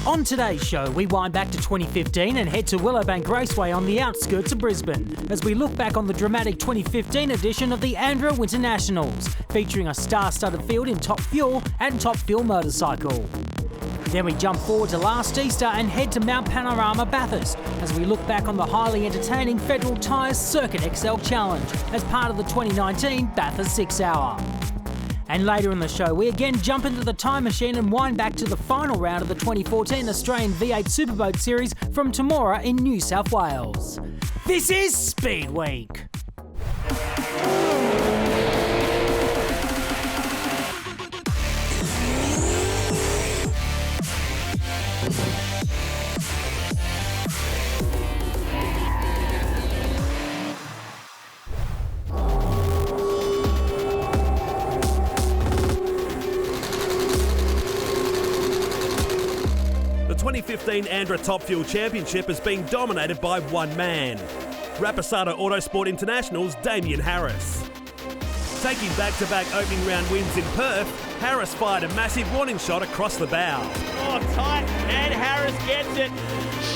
On today's show, we wind back to 2015 and head to Willowbank Raceway on the outskirts of Brisbane as we look back on the dramatic 2015 edition of the ANDRA Winternationals, featuring a star-studded field in Top Fuel and Top Fuel motorcycle. Then we jump forward to last Easter and head to Mount Panorama Bathurst as we look back on the highly entertaining Federal Tyres Circuit XL Challenge as part of the 2019 Bathurst 6 Hour. And later in the show, we again jump into the time machine and wind back to the final round of the 2014 Australian V8 Superboat Series from Temora in New South Wales. This is Speedweek. The 2015 ANDRA Top Fuel Championship has been dominated by one man, Rapasada Autosport International's Damien Harris. Taking back-to-back opening round wins in Perth, Harris fired a massive warning shot across the bow. Oh, tight, and Harris gets it.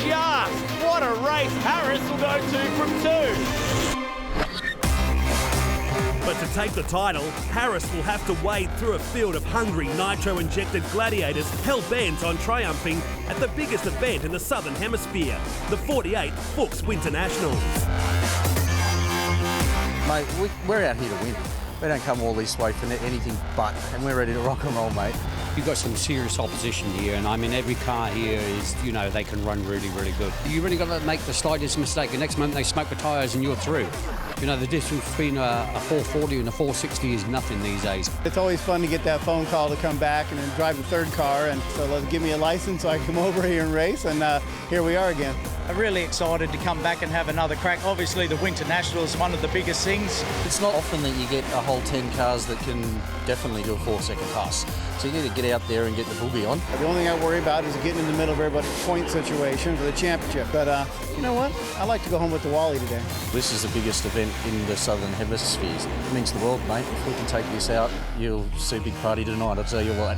Just what a race Harris will go to from 2. But to take the title, Harris will have to wade through a field of hungry nitro-injected gladiators hell-bent on triumphing at the biggest event in the Southern Hemisphere, the 48th Fuchs Winternationals. Mate, we're out here to win. We don't come all this way for anything but, and we're ready to rock and roll, mate. You've got some serious opposition here, and I mean, every car here is, you know, they can run really, really good. You really got to make the slightest mistake. The next moment they smoke the tyres and you're through. You know, the difference between a 440 and a 460 is nothing these days. It's always fun to get that phone call to come back and then drive the third car, and so give me a license so I can come over here and race, and here we are again. I'm really excited to come back and have another crack. Obviously, the Winter National is one of the biggest things. It's not often that you get a whole 10 cars that can definitely do a 4-second pass. So you need to get out there and get the boogie on. The only thing I worry about is getting in the middle of everybody's point situation for the championship. But you know what? I like to go home with the Wally today. This is the biggest event in the Southern Hemisphere. It means the world, mate. If we can take this out, you'll see a big party tonight, I'll tell you what.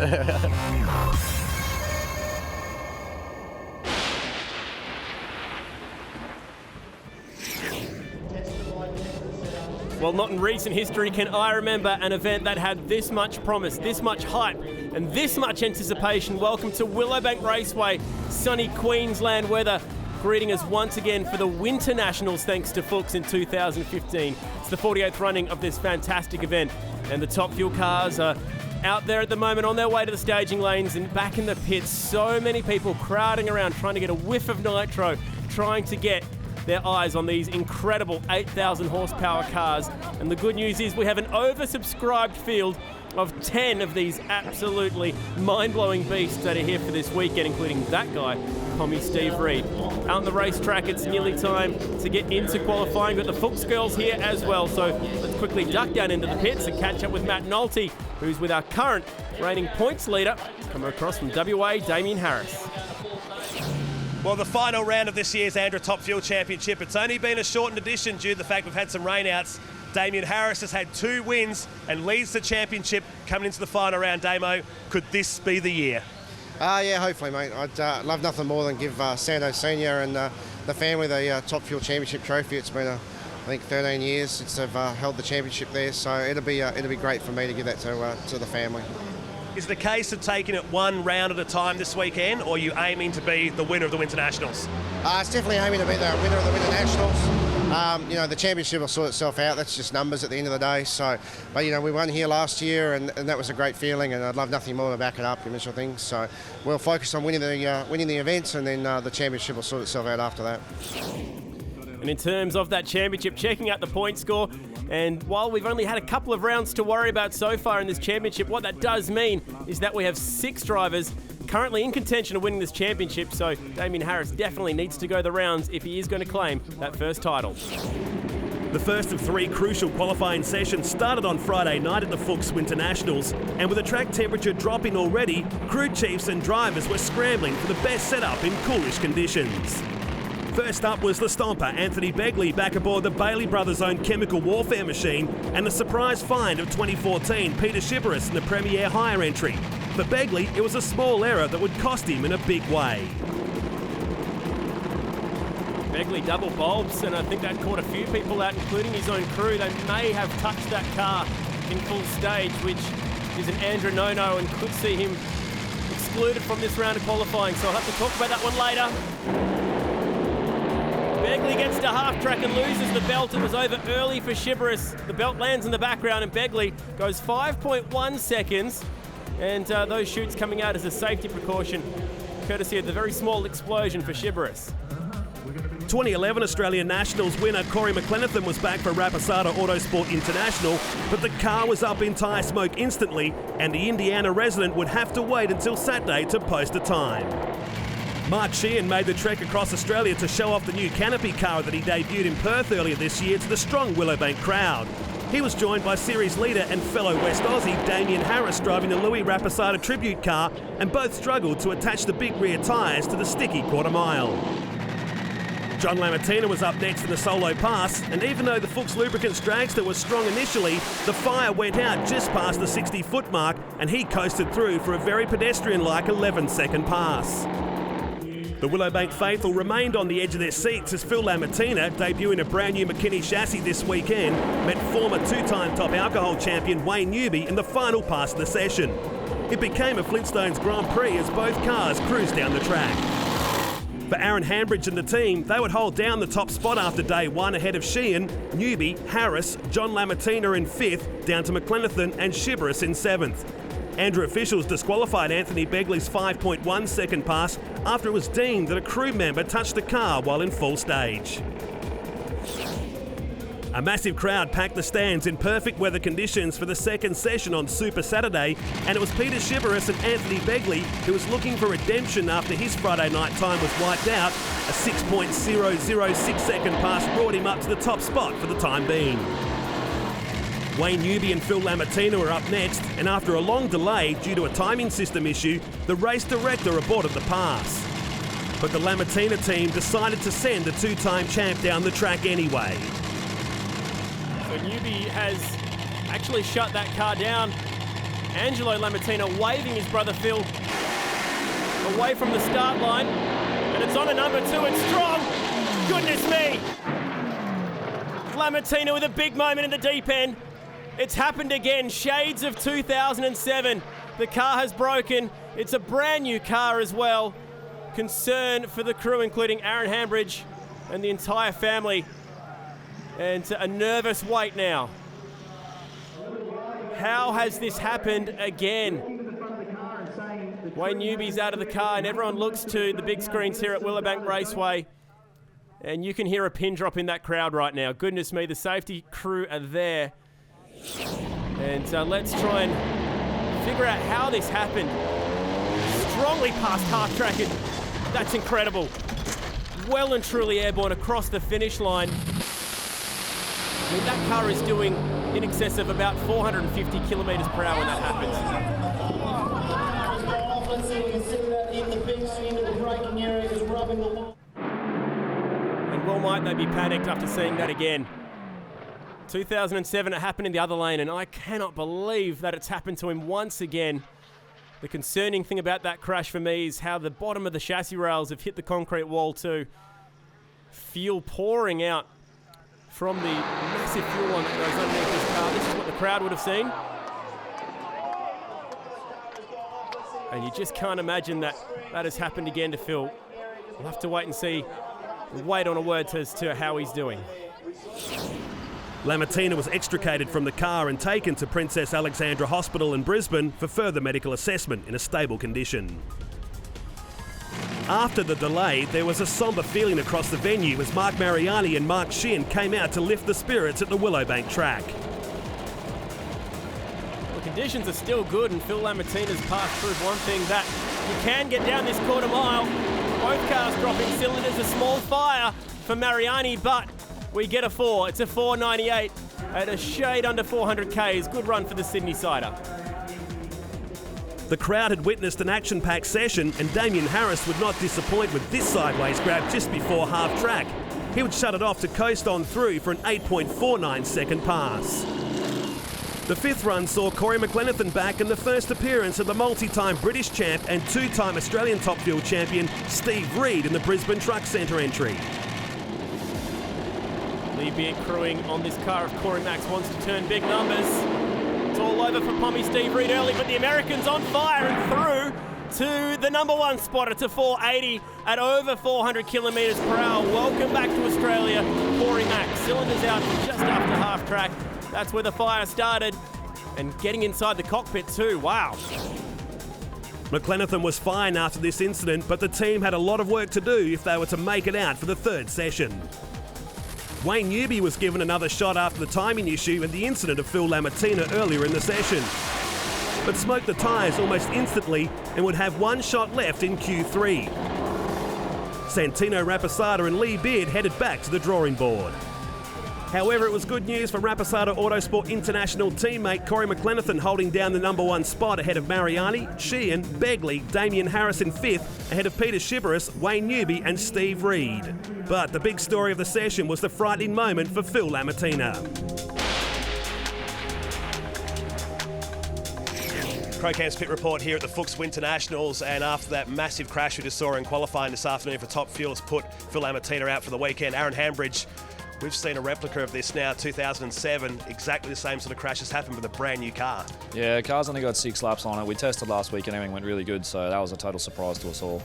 Well, not in recent history can I remember an event that had this much promise, this much hype, and this much anticipation. Welcome to Willowbank Raceway, sunny Queensland weather, greeting us once again for the Winter Nationals, thanks to Fuchs in 2015. It's the 48th running of this fantastic event, and the Top Fuel cars are out there at the moment on their way to the staging lanes and back in the pits. So many people crowding around trying to get a whiff of nitro, trying to get their eyes on these incredible 8,000 horsepower cars. And the good news is we have an oversubscribed field of 10 of these absolutely mind-blowing beasts that are here for this weekend, including that guy, Tommy Steve Reed. Out on the racetrack, it's nearly time to get into qualifying. We've got the Fuchs girls here as well, so let's quickly duck down into the pits and catch up with Matt Nolte, who's with our current reigning points leader, coming across from WA, Damien Harris. Well, the final round of this year's ANDRA Top Fuel Championship, it's only been a shortened edition due to the fact we've had some rainouts. Damien Harris has had 2 wins and leads the championship coming into the final round. Damo, could this be the year? Yeah, hopefully, mate. I'd love nothing more than give Sando Senior and the family the Top Fuel Championship trophy. It's been, I think, 13 years since they've held the championship there, so it'll be great for me to give that to the family. Is it a case of taking it one round at a time this weekend, or are you aiming to be the winner of the Winter Nationals? It's definitely aiming to be the winner of the Winter Nationals. You know, the championship will sort itself out. That's just numbers at the end of the day. So, but you know, we won here last year, and that was a great feeling, and I'd love nothing more to back it up, initial things. So we'll focus on winning the events, and then the championship will sort itself out after that. And in terms of that championship, checking out the point score, and while we've only had a couple of rounds to worry about so far in this championship, what that does mean is that we have 6 drivers currently in contention of winning this championship, so Damien Harris definitely needs to go the rounds if he is going to claim that first title. The first of 3 crucial qualifying sessions started on Friday night at the Fuchs Winternationals, and with the track temperature dropping already, crew chiefs and drivers were scrambling for the best setup in coolish conditions. First up was the stomper, Anthony Begley, back aboard the Bailey Brothers' own chemical warfare machine, and the surprise find of 2014, Peter Shiveris in the Premier Hire entry. For Begley, it was a small error that would cost him in a big way. Begley double bulbs, and I think that caught a few people out, including his own crew. They may have touched that car in full stage, which is an ANDRA no-no and could see him excluded from this round of qualifying. So I'll have to talk about that one later. Begley gets to half-track and loses the belt. It was over early for Shibaris. The belt lands in the background and Begley goes 5.1 seconds. And those chutes coming out as a safety precaution, courtesy of the very small explosion for Shibaris. 2011 Australian Nationals winner Corey McLenithan was back for Rapasada Autosport International, but the car was up in tyre smoke instantly, and the Indiana resident would have to wait until Saturday to post a time. Mark Sheehan made the trek across Australia to show off the new canopy car that he debuted in Perth earlier this year to the strong Willowbank crowd. He was joined by series leader and fellow West Aussie Damien Harris driving the Louis Rapasada tribute car, and both struggled to attach the big rear tyres to the sticky quarter mile. John Lamattina was up next in the solo pass, and even though the Fuchs Lubricants dragster was strong initially, the fire went out just past the 60-foot mark, and he coasted through for a very pedestrian-like 11-second pass. The Willowbank faithful remained on the edge of their seats as Phil Lamattina, debuting a brand new McKinney chassis this weekend, met former two-time top alcohol champion Wayne Newby in the final pass of the session. It became a Flintstones Grand Prix as both cars cruised down the track. For Aaron Hambridge and the team, they would hold down the top spot after day one ahead of Sheehan, Newby, Harris, John Lamattina in 5th, down to McLenithan and Shibaris in 7th. ANDRA officials disqualified Anthony Begley's 5.1 second pass after it was deemed that a crew member touched the car while in full stage. A massive crowd packed the stands in perfect weather conditions for the second session on Super Saturday, and it was Peter Shibaris and Anthony Begley who was looking for redemption after his Friday night time was wiped out. A 6.006 second pass brought him up to the top spot for the time being. Wayne Newby and Phil Lamattina were up next, and after a long delay due to a timing system issue, the race director aborted the pass. But the Lamattina team decided to send the two-time champ down the track anyway. So Newby has actually shut that car down. Angelo Lamattina waving his brother Phil away from the start line. And it's on a number 2, it's strong. Goodness me. Lamattina with a big moment in the deep end. It's happened again, shades of 2007. The car has broken. It's a brand new car as well. Concern for the crew, including Aaron Hambridge and the entire family. And a nervous wait now. How has this happened again? Wayne Newby's out of the car and everyone looks to the big screens here at Willowbank Raceway. And you can hear a pin drop in that crowd right now. Goodness me, the safety crew are there. And let's try and figure out how this happened. Strongly past half track, and that's incredible. Well and truly airborne across the finish line. I mean, that car is doing in excess of about 450 kilometres per hour when that happens. And well might they be panicked after seeing that again. 2007, it happened in the other lane, and I cannot believe that it's happened to him once again. The concerning thing about that crash for me is how the bottom of the chassis rails have hit the concrete wall too. Fuel pouring out from the massive fuel line that goes underneath this car. This is what the crowd would have seen. And you just can't imagine that that has happened again to Phil. We'll have to wait and see, wait on a word as to how he's doing. Lamattina was extricated from the car and taken to Princess Alexandra Hospital in Brisbane for further medical assessment in a stable condition. After the delay, there was a sombre feeling across the venue as Mark Mariani and Mark Sheehan came out to lift the spirits at the Willowbank track. The conditions are still good, and Phil Lamattina's path proved one thing, that you can get down this quarter mile. Both cars dropping cylinders, a small fire for Mariani, but we get a 4. It's a 4.98 at a shade under 400 Ks. Good run for the Sydney Sider. The crowd had witnessed an action-packed session, and Damien Harris would not disappoint with this sideways grab just before half-track. He would shut it off to coast on through for an 8.49 second pass. The fifth run saw Corey McLenithan back in the first appearance of the multi-time British champ and two-time Australian Top Fuel champion Steve Reid in the Brisbane Truck Centre entry. Lee Beard crewing on this car if Corey Max wants to turn big numbers. It's all over for Pommy Steve Reid early, but the American's on fire and through to the number one spot. It's a 480 at over 400 kilometres per hour. Welcome back to Australia, Corey Max. Cylinders out just after half track. That's where the fire started, and getting inside the cockpit too. Wow. McLenithan was fine after this incident, but the team had a lot of work to do if they were to make it out for the third session. Wayne Newby was given another shot after the timing issue and the incident of Phil Lamattina earlier in the session, but smoked the tyres almost instantly and would have one shot left in Q3. Santino Raposada and Lee Beard headed back to the drawing board. However, it was good news for Raposada Autosport International teammate Corey McLenithan holding down the number one spot ahead of Mariani, Sheehan, Begley, Damien Harris in fifth, ahead of Peter Shiveris, Wayne Newby and Steve Reid. But the big story of the session was the frightening moment for Phil Lamattina. Crowcam's pit report here at the Fuchs Winternationals, and after that massive crash we just saw in qualifying this afternoon for Top Fuel has put Phil Lamattina out for the weekend. Aaron Hambridge, we've seen a replica of this now, 2007. Exactly the same sort of crash has happened with a brand new car. Yeah, the car's only got 6 laps on it. We tested last week and everything went really good, so that was a total surprise to us all.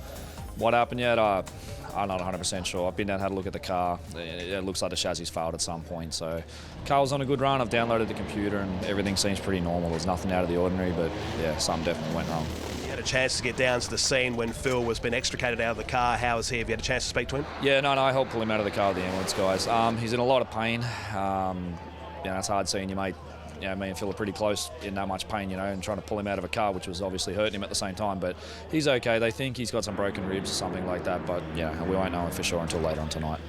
What happened yet? I'm not 100% sure. I've been down and had a look at the car. It looks like the chassis failed at some point. So, car was on a good run. I've downloaded the computer and everything seems pretty normal. There's nothing out of the ordinary, but yeah, something definitely went wrong. You had a chance to get down to the scene when Phil was being extricated out of the car. How is he? Have you had a chance to speak to him? Yeah, no, I helped pull him out of the car with the ambulance guys. He's in a lot of pain. It's hard seeing your mate. Me and Phil are pretty close in that much pain, and trying to pull him out of a car, which was obviously hurting him at the same time. But he's okay. They think he's got some broken ribs or something like that. But we won't know for sure until later on tonight.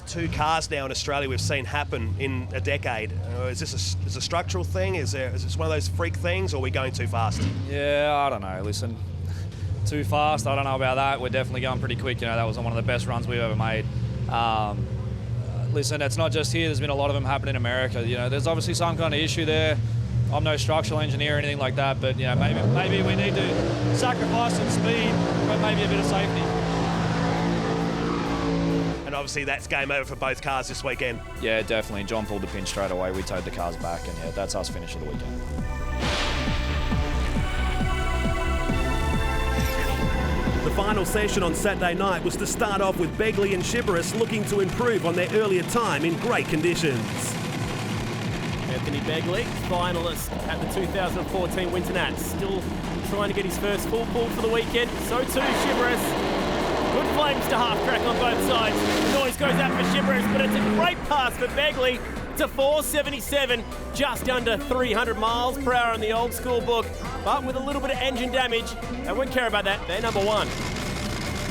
Two cars now in Australia we've seen happen in a decade. Is this a structural thing? Is this one of those freak things, or are we going too fast? Yeah, I don't know. Listen, too fast, I don't know about that. We're definitely going pretty quick. That was one of the best runs we've ever made. Listen, it's not just here. There's been a lot of them happen in America. There's obviously some kind of issue there. I'm no structural engineer or anything like that, but maybe we need to sacrifice some speed, but maybe a bit of safety. And obviously that's game over for both cars this weekend. Yeah, definitely. John pulled the pin straight away. We towed the cars back, and that's us finish of the weekend. The final session on Saturday night was to start off with Begley and Shiveris looking to improve on their earlier time in great conditions. Anthony Begley, finalist at the 2014 Winter Nats, still trying to get his first full pull for the weekend. So too Shiveris. Good flames to half track on both sides. The noise goes out for Shiveris, but it's a great pass for Begley to 477, just under 300 miles per hour in the old school book, but with a little bit of engine damage. They won't care about that. They're number one.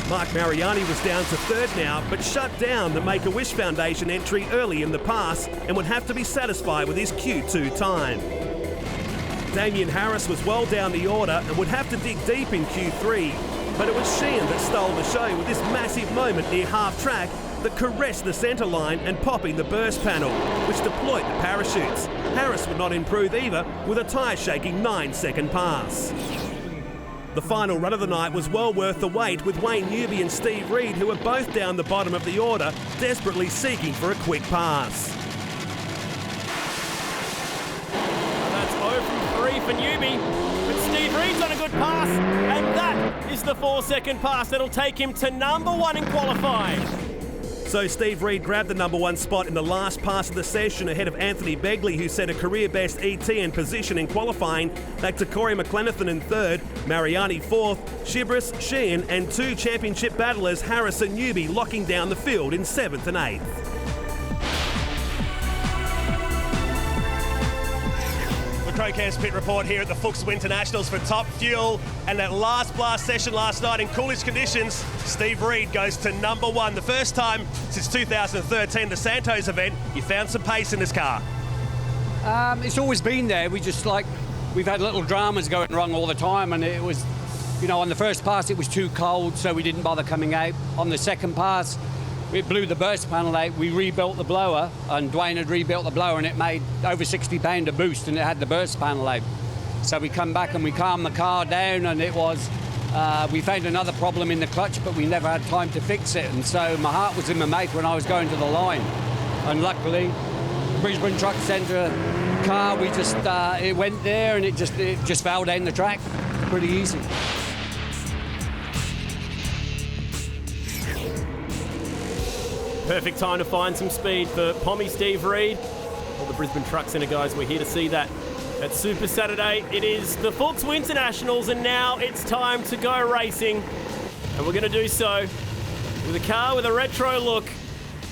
Mark Mariani was down to third now, but shut down the Make-A-Wish Foundation entry early in the pass and would have to be satisfied with his Q2 time. Damien Harris was well down the order and would have to dig deep in Q3, but it was Sheehan that stole the show with this massive moment near half track that caressed the centre line and popping the burst panel, which deployed the parachutes. Harris would not improve either, with a tyre-shaking 9-second pass. The final run of the night was well worth the wait, with Wayne Newby and Steve Reid, who were both down the bottom of the order, desperately seeking for a quick pass. And that's 0 from 3 for Newby, but Steve Reid's on a good pass, and that is the 4-second pass that'll take him to number one in qualifying. So Steve Reid grabbed the number one spot in the last pass of the session ahead of Anthony Begley, who set a career-best ET and position in qualifying, back to Corey McLenithan in third, Mariani fourth, Shiveris, Sheehan and two championship battlers, Harris and Newby, locking down the field in seventh and eighth. Crowcam's pit report here at the Fuchs Winternationals for Top Fuel, and that last blast session last night in coolish conditions, Steve Reid goes to number one. The first time since 2013, the Santos event. You found some pace in this car. It's always been there. We've had little dramas going wrong all the time, and it was, on the first pass it was too cold, so we didn't bother coming out. On the second pass, it blew the burst panel out. We rebuilt the blower, and Dwayne had rebuilt the blower, and it made over £60 a boost, and it had the burst panel out. So we come back and we calmed the car down, and it was, we found another problem in the clutch, but we never had time to fix it. And so my heart was in my mouth when I was going to the line. And luckily, Brisbane Truck Centre car, we just, it went there, and it just fell down the track. Pretty easy. Perfect time to find some speed for Pommy Steve Reed. All the Brisbane Truck Centre guys, we're here to see that. At Super Saturday, it is the Fuchs Winternationals, and now it's time to go racing. And we're going to do so with a car with a retro look.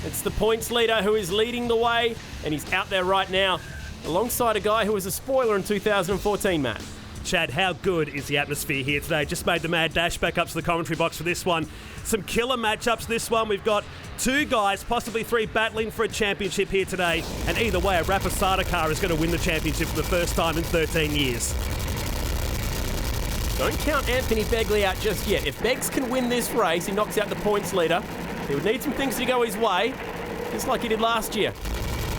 It's the points leader who is leading the way, and he's out there right now alongside a guy who was a spoiler in 2014, Matt. Chad, how good is the atmosphere here today? Just made the mad dash back up to the commentary box for this one. Some killer matchups this one. We've got two guys, possibly three, battling for a championship here today. And either way, a Rapasada car is going to win the championship for the first time in 13 years. Don't count Anthony Begley out just yet. If Beggs can win this race, he knocks out the points leader. He would need some things to go his way, just like he did last year.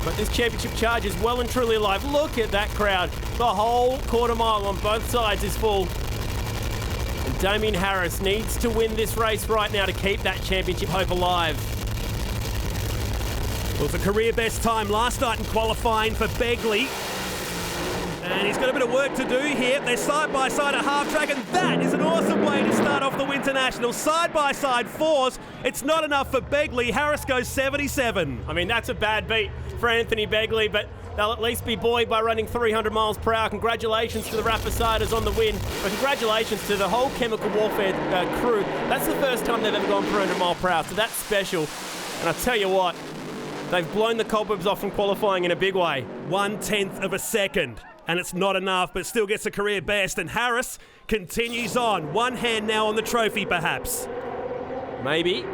But this championship charge is well and truly alive. Look at that crowd. The whole quarter mile on both sides is full. And Damien Harris needs to win this race right now to keep that championship hope alive. Well, it's a career best time last night in qualifying for Begley. And he's got a bit of work to do here. They're side by side at half track, and that is an awesome way to start off the Winternationals. Side by side fours. It's not enough for Begley. Harris goes 77. I mean, that's a bad beat for Anthony Begley, but they'll at least be buoyed by running 300 miles per hour. Congratulations to the Rapasadas on the win, but congratulations to the whole Chemical Warfare crew. That's the first time they've ever gone 300 miles per hour, so that's special. And I tell you what, they've blown the cobwebs off from qualifying in a big way. 1/10 of a second. And it's not enough, but still gets a career best. And Harris continues on. One hand now on the trophy, perhaps. Maybe.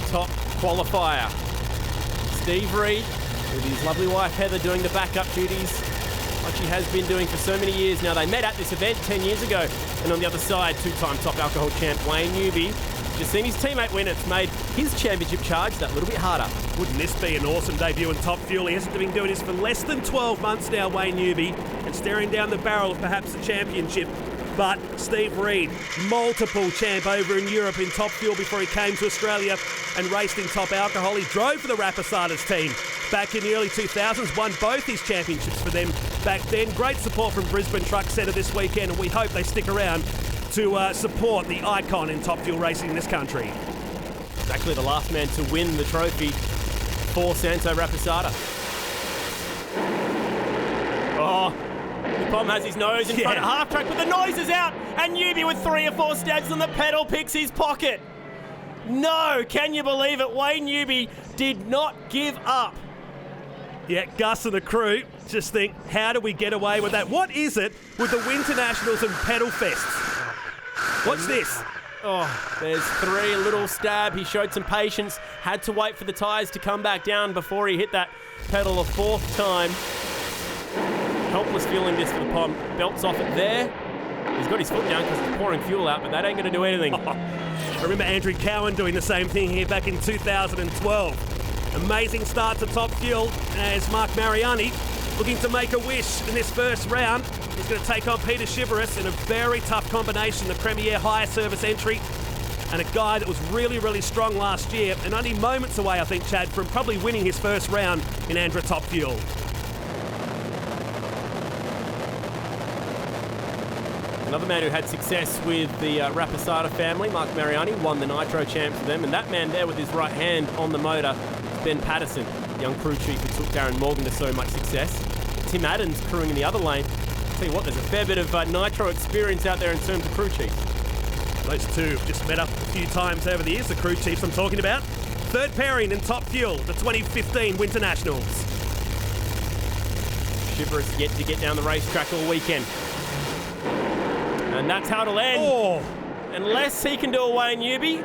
Top qualifier. Steve Reed, with his lovely wife Heather, doing the backup duties like she has been doing for so many years now. They met at this event 10 years ago. And on the other side, two-time top alcohol champ Wayne Newby. Just seen his teammate win. It's made his championship charge that little bit harder. Wouldn't this be an awesome debut in Top Fuel? He hasn't been doing this for less than 12 months now, Wayne Newby, and staring down the barrel of perhaps the championship. But Steve Reed, multiple champ over in Europe in Top Fuel before he came to Australia and raced in Top Alcohol. He drove for the Rapasadas team back in the early 2000s, won both his championships for them back then. Great support from Brisbane Truck Centre this weekend, and we hope they stick around to support the icon in Top Fuel racing in this country. He's actually the last man to win the trophy for Santo Rapisada. Oh, the Pom has his nose in front of half track, but the noise is out, and Newby with 3 or 4 stabs on the pedal picks his pocket. No, can you believe it? Wayne Newby did not give up. Yeah, Gus and the crew just think, how do we get away with that? What is it with the Winternationals and pedal fests? What's this? Oh, there's 3, a little stab. He showed some patience, had to wait for the tyres to come back down before he hit that pedal a 4th time. Helpless feeling this for the Pom. Belts off it there. He's got his foot down because he's pouring fuel out, but that ain't going to do anything. I remember Andrew Cowan doing the same thing here back in 2012. Amazing start to Top Fuel as Mark Mariani looking to make a wish in this first round. He's going to take on Peter Shiveris in a very tough combination, the Premier Higher Service entry, and a guy that was really, really strong last year, and only moments away, I think, Chad, from probably winning his first round in ANDRA Top Fuel. Another man who had success with the Rapisada family, Mark Mariani, won the Nitro Champs for them, and that man there with his right hand on the motor, Ben Patterson, young crew chief who took Darren Morgan to so much success. Tim Adams crewing in the other lane. Tell you what, there's a fair bit of Nitro experience out there in terms of crew chiefs. Those two have just met up a few times over the years, the crew chiefs I'm talking about. Third pairing in Top Fuel, the 2015 Winternationals. Shiveris yet to get down the racetrack all weekend. And that's how it'll end. Oh. Unless he can do a Wayne Newby.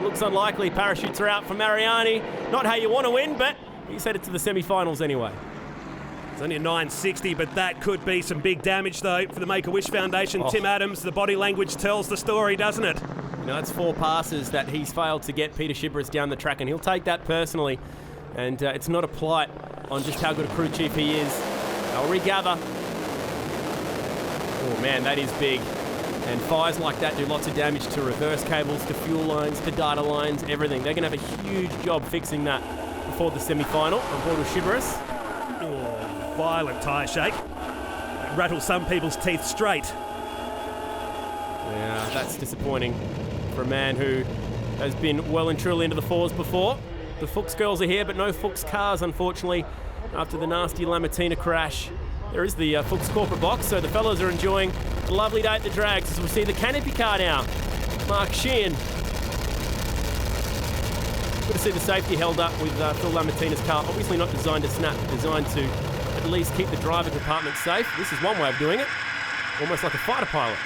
Looks unlikely. Parachutes are out for Mariani. Not how you want to win, but he's headed to the semi-finals anyway. It's only a 960, but that could be some big damage, though, for the Make-A-Wish Foundation. Tim Adams, the body language tells the story, doesn't it? Now that's 4 passes that he's failed to get Peter Shibboleth down the track, and he'll take that personally. And it's not a plight on just how good a crew chief he is. They'll regather. Oh man, that is big. And fires like that do lots of damage to reverse cables, to fuel lines, to data lines, everything. They're going to have a huge job fixing that before the semi-final on board with Shibboleth. Oh, violent tyre shake. Rattle some people's teeth straight. Yeah, that's disappointing for a man who has been well and truly into the 4s before. The Fuchs girls are here, but no Fuchs cars, unfortunately, after the nasty Lamattina crash. There is the Fuchs corporate box, so the fellas are enjoying a lovely day at the drags as we see the canopy car now. Mark Sheehan. Good to see the safety held up with Phil Lamattina's car. Obviously not designed to snap, designed to at least keep the driver compartment safe. This is one way of doing it, almost like a fighter pilot.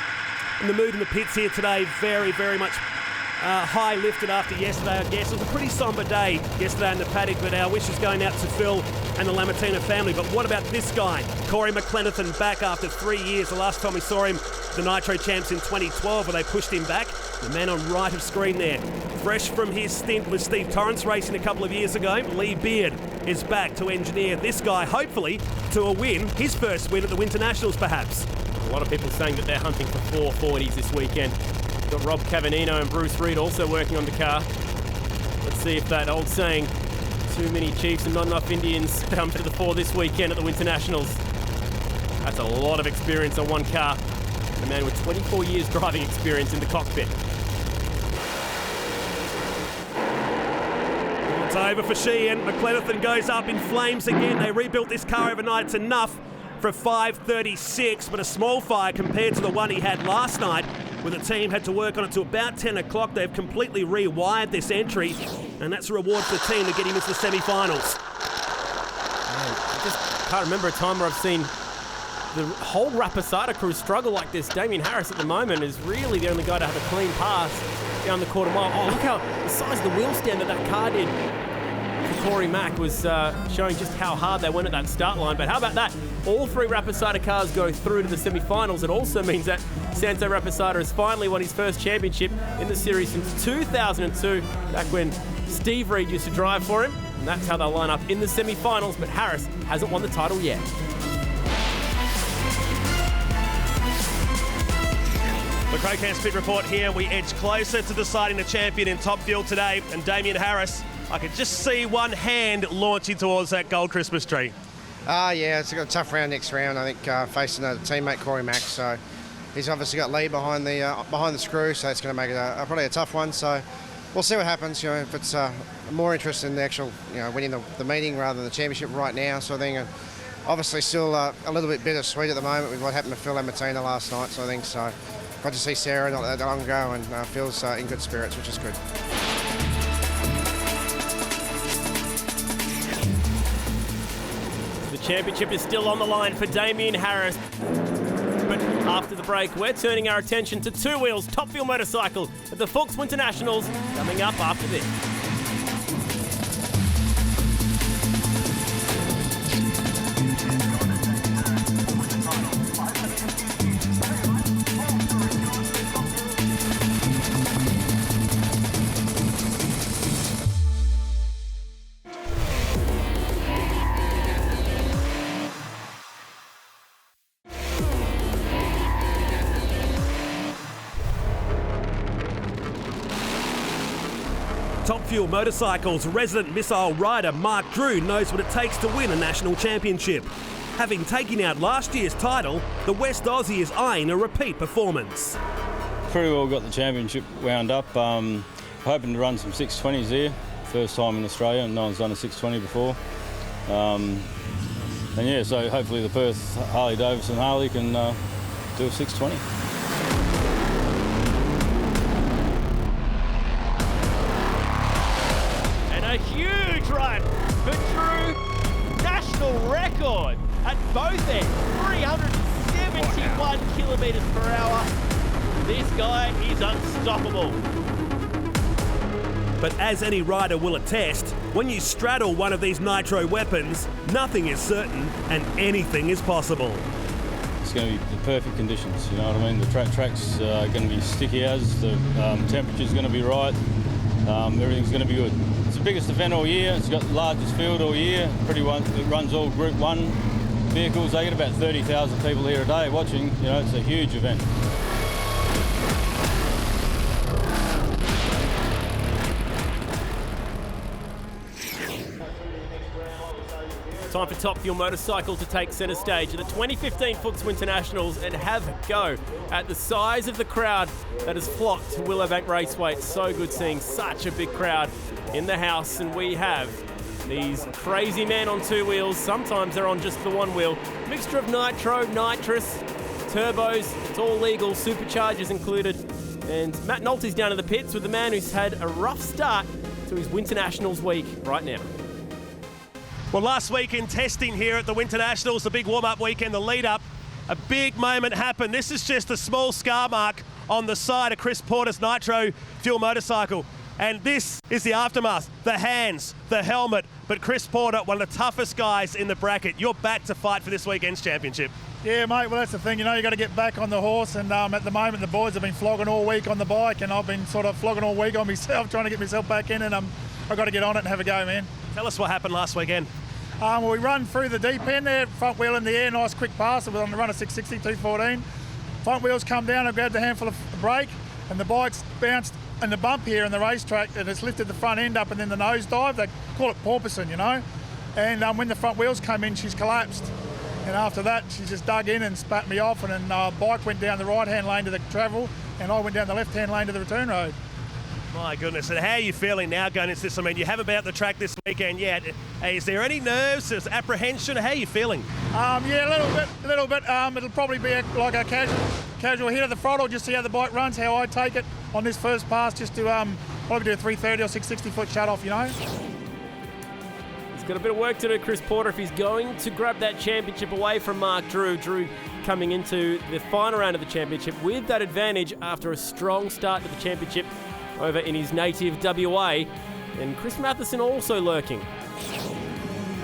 And the mood in the pits here today, very, very much high lifted after yesterday, I guess. It was a pretty sombre day yesterday in the paddock, but our wishes going out to Phil and the Lamattina family. But what about this guy? Corey McLenithan back after 3 years. The last time we saw him, the Nitro Champs in 2012, where they pushed him back. The man on right of screen there. Fresh from his stint with Steve Torrance racing a couple of years ago, Lee Beard is back to engineer this guy, hopefully, to a win. His first win at the Winternationals, perhaps. A lot of people saying that they're hunting for 440s this weekend. Got Rob Cavanino and Bruce Reed also working on the car. Let's see if that old saying, too many Chiefs and not enough Indians, come to the 4 this weekend at the Winternationals. That's a lot of experience on one car. A man with 24 years driving experience in the cockpit. It's over for Sheehan. McLenithan goes up in flames again. They rebuilt this car overnight. It's enough for a 5:36, but a small fire compared to the one he had last night, where the team had to work on it to about 10 o'clock. They've completely rewired this entry, and that's a reward for the team to get him into the semi-finals. I just can't remember a time where I've seen the whole Rapasada crew struggle like this. Damien Harris at the moment is really the only guy to have a clean pass down the quarter mile. Oh, look how the size of the wheel stand that car did. Corey Mack was showing just how hard they went at that start line. But how about that? All 3 Rapasada cars go through to the semi-finals. It also means that Santo Rapasada has finally won his first championship in the series since 2002, back when Steve Reed used to drive for him. And that's how they'll line up in the semi-finals, but Harris hasn't won the title yet. The Crowcast Pit Report here. We edge closer to deciding the champion in Top Fuel today. And Damien Harris, I could just see one hand launching towards that gold Christmas tree. Yeah, it's got a tough round next round, I think, facing a teammate, Corey Mack. So he's obviously got Lee behind the screw, so it's going to make it probably a tough one. So we'll see what happens. If it's more interest in the actual, winning the meeting rather than the championship right now, sort of thing. And obviously still a little bit bittersweet at the moment with what happened to Phil Lamattina last night, so I think. So got to see Sarah not that long ago, and Phil's in good spirits, which is good. The championship is still on the line for Damien Harris. But after the break, we're turning our attention to 2 wheels Top Fuel motorcycle at the Fuchs Winternationals coming up after this. Top Fuel Motorcycles resident missile rider Mark Drew knows what it takes to win a national championship. Having taken out last year's title, the West Aussie is eyeing a repeat performance. Pretty well got the championship wound up. Hoping to run some 620s here. First time in Australia, no one's done a 620 before. And yeah, so hopefully the Perth Harley Davidson Harley can do a 620. A huge run for Drew. National record at both ends. 371 kilometres per hour. This guy is unstoppable. But as any rider will attest, when you straddle one of these nitro weapons, nothing is certain and anything is possible. it's going to be the perfect conditions. You know what I mean? The track's going to be sticky as, the temperature's going to be right, everything's going to be good. It's the biggest event all year. It's got the largest field all year. It runs all Group 1 vehicles. They get about 30,000 people here a day watching. You know, it's a huge event. Time for Top Fuel Motorcycle to take centre stage at the 2015 Fuchs Winternationals and have a go at the size of the crowd that has flocked to Willowbank Raceway. It's so good seeing such a big crowd in the house, and we have these crazy men on two wheels. Sometimes they're on just the one wheel. Mixture of nitro, nitrous, turbos, it's all legal, superchargers included. And Matt Nolte's down in the pits with the man who's had a rough start to his Winternationals week right now. Well, last week in testing here at the Winternationals, the big warm-up weekend, the lead-up, a big moment happened. This is just a small scar mark on the side of Chris Porter's nitro fuel motorcycle. And this is the aftermath, the hands, the helmet. But Chris Porter, one of the toughest guys in the bracket. You're back to fight for this weekend's championship. Yeah, mate, well, that's the thing. You know, you got to get back on the horse. And at the moment, the boys have been flogging all week on the bike. And I've been sort of flogging all week on myself, trying to get myself back in. And I've got to get on it and have a go, man. Tell us what happened last weekend. Well, we run through the deep end there, front wheel in the air, nice quick pass. It was on the run of 660, 214. Front wheels come down, I grabbed a handful of brake, and the bike's bounced in the bump here in the racetrack, and it's lifted the front end up and then the nose dive. They call it porpoising, you know. And when the front wheels come in, she's collapsed. And after that, she just dug in and spat me off, and then bike went down the right-hand lane to the travel, and I went down the left-hand lane to the return road. My goodness, and how are you feeling now going into this? I mean, you haven't been out the track this weekend yet. Is there any nerves, is apprehension? How are you feeling? Yeah, a little bit. It'll probably be like a casual hit of the throttle, just see how the bike runs, how I take it on this first pass, just to probably do a 330 or 660 foot shut off, you know. He's got a bit of work to do, Chris Porter, if he's going to grab that championship away from Mark Drew. Drew coming into the final round of the championship with that advantage after a strong start to the championship over in his native WA, and Chris Matheson also lurking.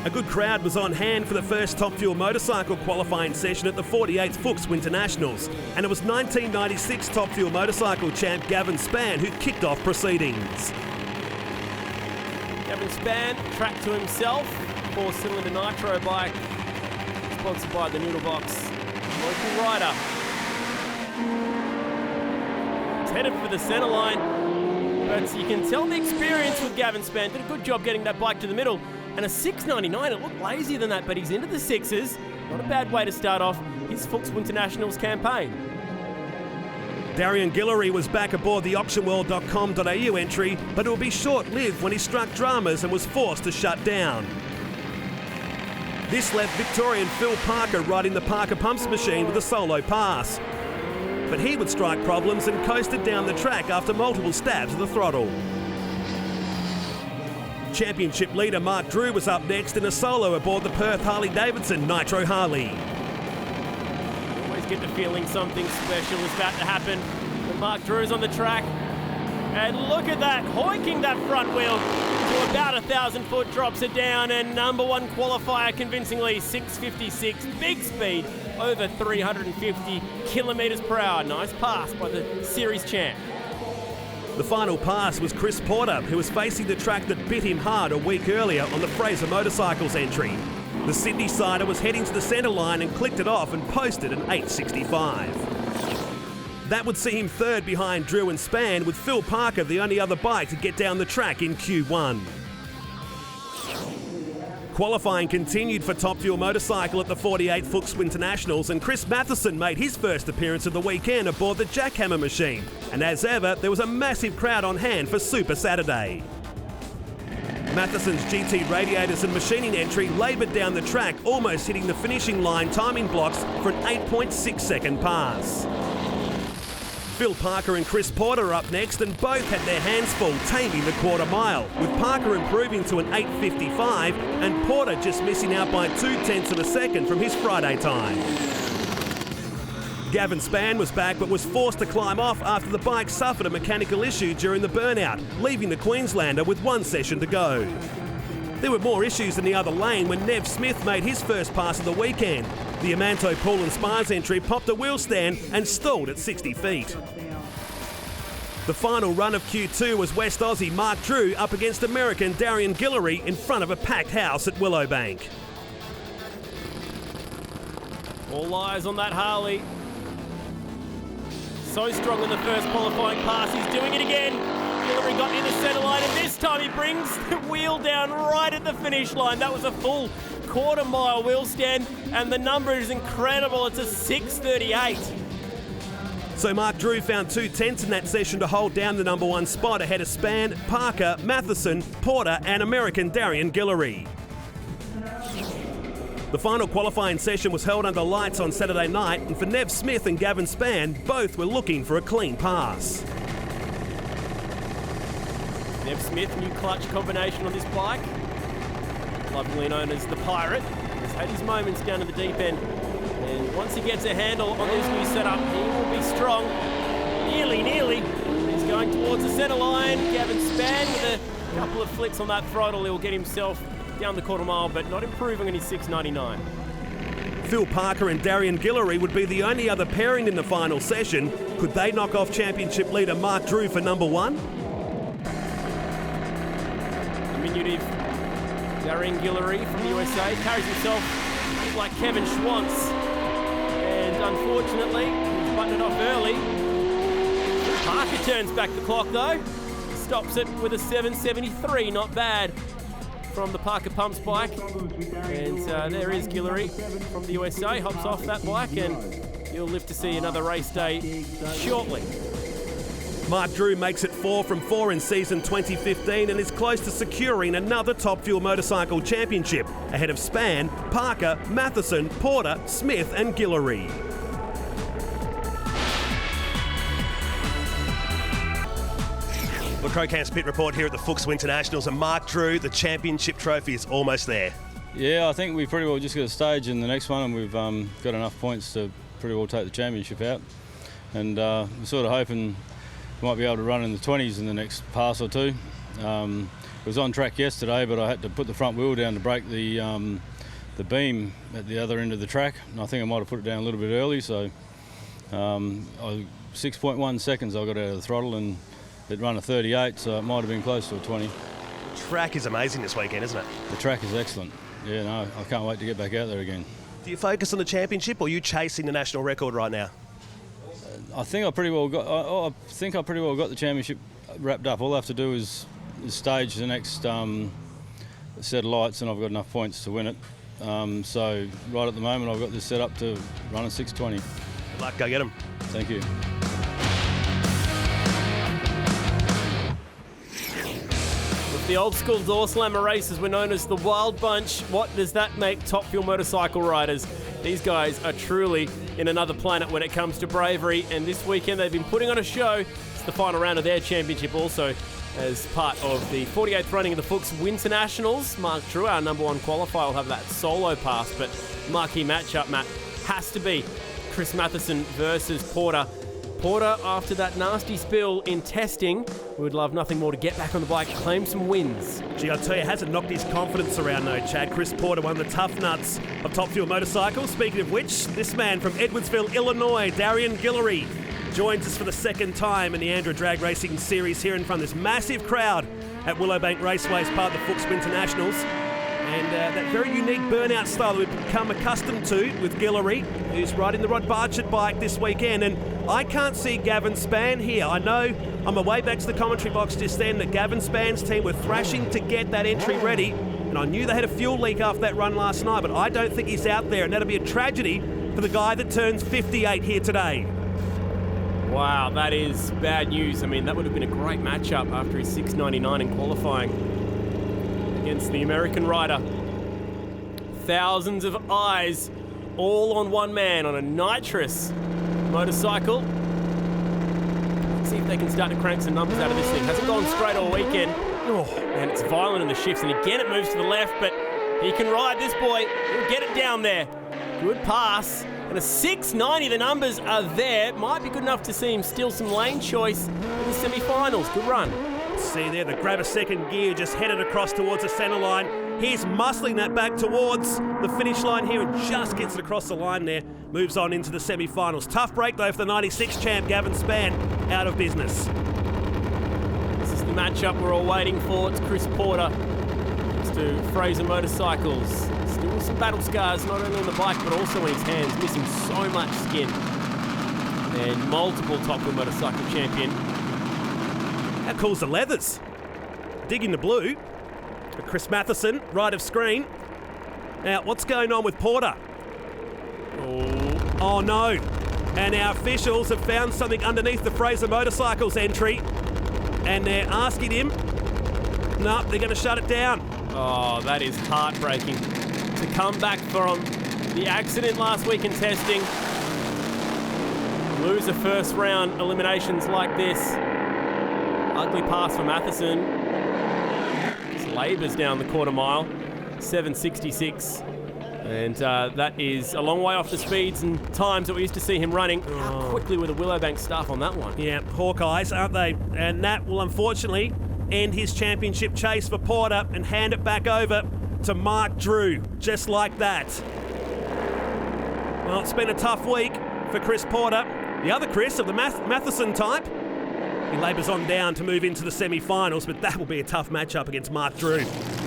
A good crowd was on hand for the first Top Fuel motorcycle qualifying session at the 48th Fuchs Winternationals, and it was 1996 Top Fuel motorcycle champ Gavin Spann who kicked off proceedings. Gavin Spann, tracked to himself, 4-cylinder nitro bike, sponsored by the Noodle Box local rider. It's headed for the centre line. But you can tell the experience with Gavin Spann. Did a good job getting that bike to the middle. And a 699, it looked lazier than that, but he's into the sixes. Not a bad way to start off his Fuchs Winternationals campaign. Darian Guillory was back aboard the auctionworld.com.au entry, but it will be short-lived when he struck dramas and was forced to shut down. This left Victorian Phil Parker riding the Parker Pumps machine with a solo pass. But he would strike problems and coasted down the track after multiple stabs of the throttle. Championship leader Mark Drew was up next in a solo aboard the Perth Harley-Davidson Nitro Harley. Always get the feeling something special is about to happen when Mark Drew's on the track. And look at that, hoiking that front wheel to about 1,000 foot, drops it down, and number one qualifier convincingly, 656, big speed, over 350 kilometres per hour. Nice pass by the series champ. The final pass was Chris Porter, who was facing the track that bit him hard a week earlier on the Fraser Motorcycles entry. The Sydney-sider was heading to the centre line and clicked it off and posted an 865. That would see him third behind Drew and Spann, with Phil Parker the only other bike to get down the track in Q1. Qualifying continued for Top Fuel motorcycle at the 48 Fuchs Winternationals, and Chris Matheson made his first appearance of the weekend aboard the Jackhammer machine. And as ever, there was a massive crowd on hand for Super Saturday. Matheson's GT radiators and machining entry laboured down the track, almost hitting the finishing line timing blocks for an 8.6 second pass. Phil Parker and Chris Porter are up next, and both had their hands full taming the quarter mile, with Parker improving to an 8.55 and Porter just missing out by 0.2 of a second from his Friday time. Gavin Spann was back but was forced to climb off after the bike suffered a mechanical issue during the burnout, leaving the Queenslander with one session to go. There were more issues in the other lane when Nev Smith made his first pass of the weekend. The Amanto Pool and Spires entry popped a wheel stand and stalled at 60 feet. The final run of Q2 was West Aussie Mark Drew up against American Darian Guillory in front of a packed house at Willowbank. All eyes on that Harley. So strong in the first qualifying pass, he's doing it again. Guillory got near the centre line, and this time he brings the wheel down right at the finish line. That was a full quarter-mile wheel stand, and the number is incredible. It's a 6:38. So Mark Drew found 2 tenths in that session to hold down the number 1 spot ahead of Spann, Parker, Matheson, Porter and American Darian Guillory. The final qualifying session was held under lights on Saturday night, and for Nev Smith and Gavin Spann, both were looking for a clean pass. Nev Smith, new clutch combination on this bike, lovingly known as the Pirate, has had his moments down to the deep end. And once he gets a handle on this new setup, he will be strong. Nearly. He's going towards the centre line. Gavin Spann with a couple of flicks on that throttle. He'll get himself down the quarter mile, but not improving on his 6:99. Phil Parker and Darian Guillory would be the only other pairing in the final session. Could they knock off championship leader Mark Drew for number 1? Diminutive Darian Guillory from the USA carries himself like Kevin Schwantz. And unfortunately, he's buttoned it off early. Parker turns back the clock though. Stops it with a 7:73, not bad from the Parker Pumps bike. And there is Guillory from the USA, hops off that bike, and you'll live to see another race day shortly. Mark Drew makes it 4 from 4 in season 2015 and is close to securing another Top Fuel Motorcycle Championship ahead of Spann, Parker, Matheson, Porter, Smith and Guillory. Well, Crocan's pit report here at the Fuchs Winternationals, and Mark Drew, the championship trophy is almost there. Yeah, I think we pretty well just got a stage in the next one, and we've got enough points to pretty well take the championship out. And we're sort of hoping we might be able to run in the 20s in the next pass or two. It was on track yesterday, but I had to put the front wheel down to break the beam at the other end of the track, and I think I might have put it down a little bit early, so 6.1 seconds I got out of the throttle, and it run a 38, so it might have been close to a 20. The track is amazing this weekend, isn't it? The track is excellent. Yeah, no, I can't wait to get back out there again. Do you focus on the championship, or are you chasing the national record right now? I think I pretty well got the championship wrapped up. All I have to do is stage the next set of lights, and I've got enough points to win it. So right at the moment, I've got this set up to run a 6:20. Good luck, go get them. Thank you. The old school door slammer races were known as the Wild Bunch. What does that make Top Fuel motorcycle riders? These guys are truly in another planet when it comes to bravery, and this weekend they've been putting on a show. It's the final round of their championship also as part of the 48th running of the Fuchs Winternationals. Mark Drew, our number 1 qualifier, will have that solo pass, but marquee matchup, Matt, has to be Chris Matheson versus Porter. Porter, after that nasty spill in testing, would love nothing more to get back on the bike and claim some wins. Gee, I tell you, hasn't knocked his confidence around though, Chad. Chris Porter, one of the tough nuts of Top Fuel Motorcycles. Speaking of which, this man from Edwardsville, Illinois, Darian Guillory, joins us for the second time in the ANDRA Drag Racing Series here in front of this massive crowd at Willowbank Raceway as part of the Fuchs Winternationals. And that very unique burnout style that we've become accustomed to with Guillory, who's riding the Rod Barchett bike this weekend. And I can't see Gavin Spann here. I know on my way back to the commentary box just then that Gavin Spann's team were thrashing to get that entry ready. And I knew they had a fuel leak after that run last night, but I don't think he's out there. And that'll be a tragedy for the guy that turns 58 here today. Wow, that is bad news. I mean, that would have been a great matchup after his 6:99 in qualifying against the American rider. Thousands of eyes all on one man on a nitrous motorcycle. Let's see if they can start to crank some numbers out of this thing. Hasn't gone straight all weekend. Oh, and it's violent in the shifts, and again it moves to the left, but he can ride this boy. He'll get it down there. Good pass. And a 6:90, the numbers are there. Might be good enough to see him steal some lane choice in the semi-finals. Good run. See there, the grab a second gear just headed across towards the centre line. He's muscling that back towards the finish line here and just gets it across the line there. Moves on into the semi-finals. Tough break though for the 96 champ Gavin Spann, out of business. This is the matchup we're all waiting for. It's Chris Porter next to Fraser Motorcycles. Still with some battle scars, not only on the bike but also in his hands, missing so much skin. And multiple Top Wheel Motorcycle champion. How cool's the leathers? Digging the blue. Chris Matheson, right of screen. Now, what's going on with Porter? Oh no. And our officials have found something underneath the Fraser Motorcycles entry. And they're asking him. No, they're going to shut it down. Oh, that is heartbreaking. To come back from the accident last week in testing, lose a first round eliminations like this. Ugly pass for Matheson. Labours down the quarter mile, 7.66. And that is a long way off the speeds and times that we used to see him running. How quickly with the Willowbank stuff on that one. Yeah, Hawkeyes, aren't they? And that will unfortunately end his championship chase for Porter and hand it back over to Mark Drew, just like that. Well, it's been a tough week for Chris Porter. The other Chris of the Matheson type. He labours on down to move into the semi-finals, but that will be a tough matchup against Mark Drew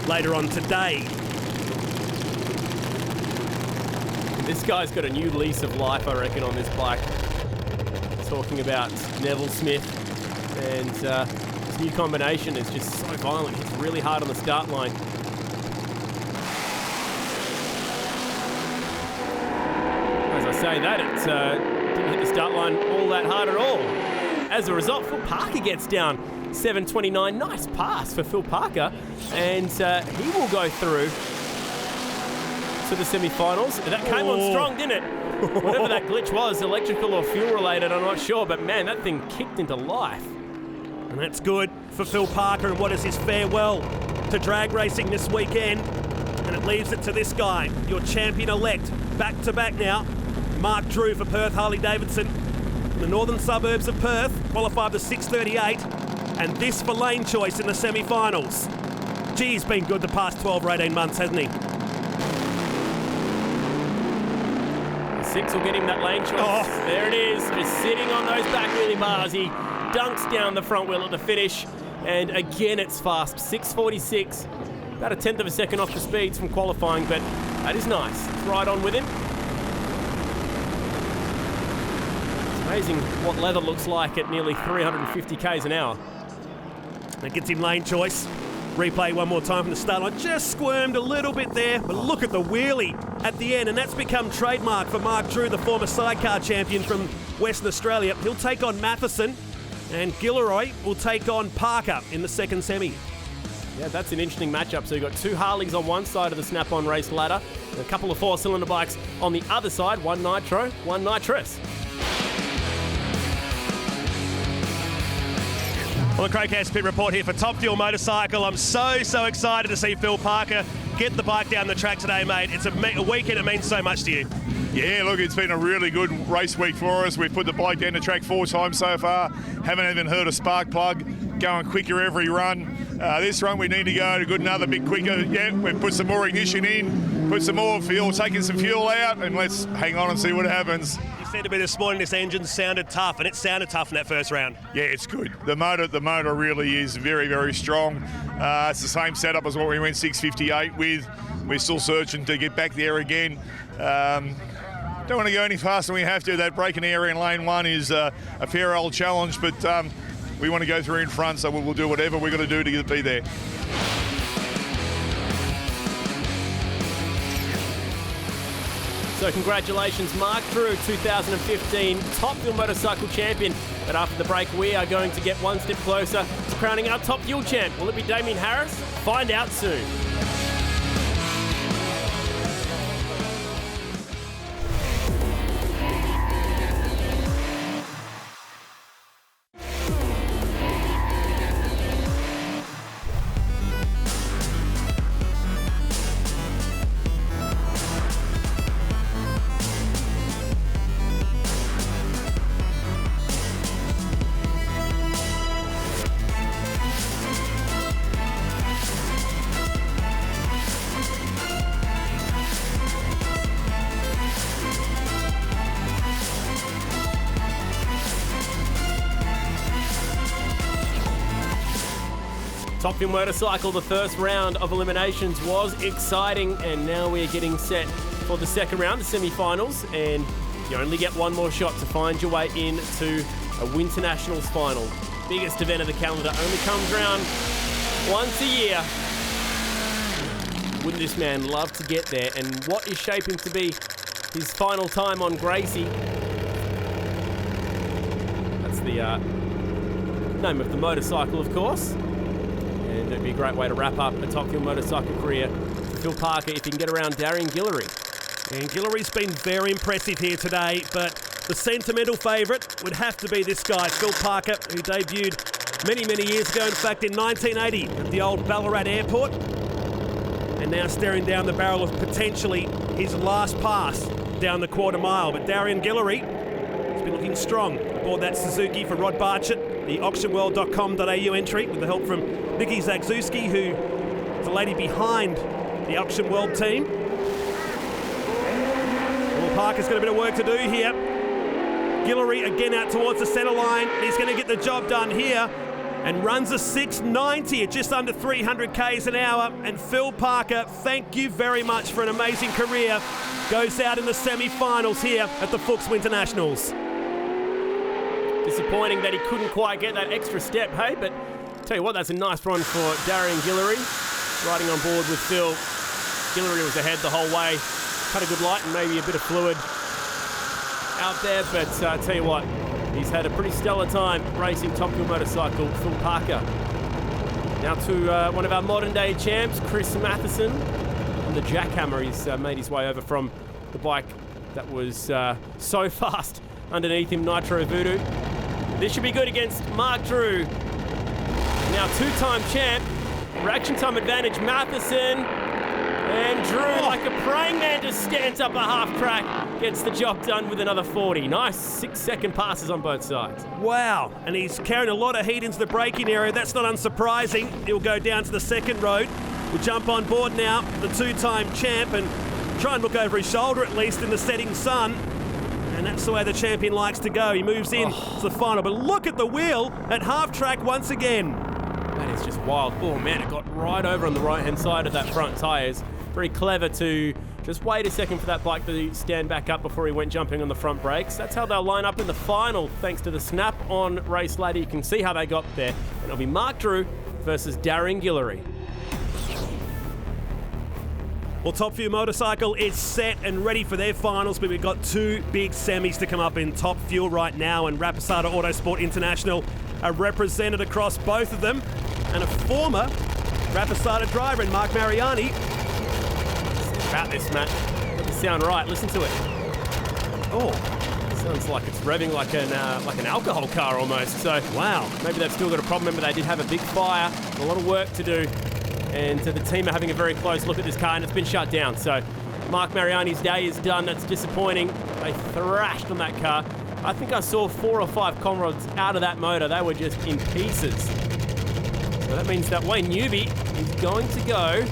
later on today. This guy's got a new lease of life, I reckon, on this bike. Talking about Neville Smith, and this new combination is just so violent. Hits really hard on the start line. As I say that, it didn't hit the start line all that hard at all. As a result, Phil Parker gets down 7.29. Nice pass for Phil Parker. And he will go through to the semi-finals. That came on strong, didn't it? Whatever that glitch was, electrical or fuel related, I'm not sure. But man, that thing kicked into life. And that's good for Phil Parker and what is his farewell to drag racing this weekend. And it leaves it to this guy, your champion-elect, back-to-back now. Mark Drew for Perth Harley-Davidson. The northern suburbs of Perth, qualified for 6.38, and this for lane choice in the semi-finals. Gee, he's been good the past 12 or 18 months, hasn't he? The 6 will get him that lane choice. Oh. There it is, just sitting on those back wheelie bars. He dunks down the front wheel at the finish, and again it's fast, 6.46. About a tenth of a second off the speeds from qualifying, but that is nice. It's right on with him. Amazing what leather looks like at nearly 350 k's an hour. That gets him lane choice. Replay one more time from the start line. Just squirmed a little bit there, but look at the wheelie at the end, and that's become trademark for Mark Drew, the former sidecar champion from Western Australia. He'll take on Matheson, and Gilroy will take on Parker in the second semi. Yeah, that's an interesting matchup. So you've got two Harleys on one side of the Snap-on race ladder, and a couple of four-cylinder bikes on the other side, one nitro, one nitrous. Well, the Crowcast Pit Report here for Top Fuel Motorcycle. I'm so excited to see Phil Parker get the bike down the track today, mate. It's a weekend that means so much to you. Yeah, look, it's been a really good race week for us. We've put the bike down the track 4 times so far. Haven't even heard a spark plug. Going quicker every run. This run we need to go a good another bit quicker. Yeah, we've put some more ignition in, put some more fuel, taking some fuel out, and let's hang on and see what happens. You said to me this morning this engine sounded tough, and it sounded tough in that first round. Yeah, it's good. The motor really is very strong. It's the same setup as what we went 658 with. We're still searching to get back there again. Don't want to go any faster than we have to. That braking area in lane 1 is a fair old challenge, but we want to go through in front, so we'll do whatever we're going to do to be there. So congratulations, Mark Drew, 2015 Top Fuel Motorcycle Champion. But after the break, we are going to get one step closer to crowning our Top Fuel Champ. Will it be Damien Harris? Find out soon. Top Fuel Motorcycle, the first round of eliminations was exciting, and now we're getting set for the second round, the semi-finals, and you only get one more shot to find your way into a Winternationals final. Biggest event of the calendar, only comes around once a year. Wouldn't this man love to get there? And what is shaping to be his final time on Gracie? That's the name of the motorcycle, of course. And it'd be a great way to wrap up a Top Fuel motorcycle career for Phil Parker if he can get around Darian Guillory. And Guillory's been very impressive here today, but the sentimental favourite would have to be this guy, Phil Parker, who debuted many, many years ago, in fact in 1980 at the old Ballarat Airport, and now staring down the barrel of potentially his last pass down the quarter mile. But Darian Guillory has been looking strong aboard that Suzuki for Rod Barchett, the auctionworld.com.au entry, with the help from Nikki Zagzewski, who is the lady behind the Auction World team. Well, Parker's got a bit of work to do here. Guillory again out towards the centre line. He's going to get the job done here and runs a 690 at just under 300 k's an hour. And Phil Parker, thank you very much for an amazing career, goes out in the semi-finals here at the Fuchs Winternationals. Disappointing that he couldn't quite get that extra step, hey? But tell you what, that's a nice run for Darian Guillory. Riding on board with Phil. Guillory was ahead the whole way. Cut a good light and maybe a bit of fluid out there, but tell you what, he's had a pretty stellar time racing Top Fuel motorcycle, Phil Parker. Now to one of our modern day champs, Chris Matheson. On the jackhammer, he's made his way over from the bike that was so fast underneath him, Nitro Voodoo. This should be good against Mark Drew. Now two-time champ, reaction time advantage, Matheson. And Drew, like a praying man, just stands up a half track, gets the job done with another 40. Nice 6-second passes on both sides. Wow, and he's carrying a lot of heat into the braking area. That's not unsurprising. He'll go down to the second road. We'll jump on board now, the two-time champ, and try and look over his shoulder at least in the setting sun. And that's the way the champion likes to go. He moves in to the final. But look at the wheel at half track once again. That is just wild. Oh man, it got right over on the right-hand side of that front tyres. Very clever to just wait a second for that bike to stand back up before he went jumping on the front brakes. That's how they'll line up in the final, thanks to the snap-on race ladder. You can see how they got there. And it'll be Mark Drew versus Darian Guillory. Well, Top Fuel Motorcycle is set and ready for their finals, but we've got two big semis to come up in Top Fuel right now, and Rapisada Autosport International are represented across both of them, and a former Rapisada driver in Mark Mariani. About this, Matt. Got the sound right. Listen to it. Oh, sounds like it's revving like an alcohol car almost. So, wow. Maybe they've still got a problem. Remember, they did have a big fire, a lot of work to do, and the team are having a very close look at this car, and it's been shut down. So, Mark Mariani's day is done. That's disappointing. They thrashed on that car. I think I saw 4 or 5 comrades out of that motor. They were just in pieces. So that means that Wayne Newby is going to go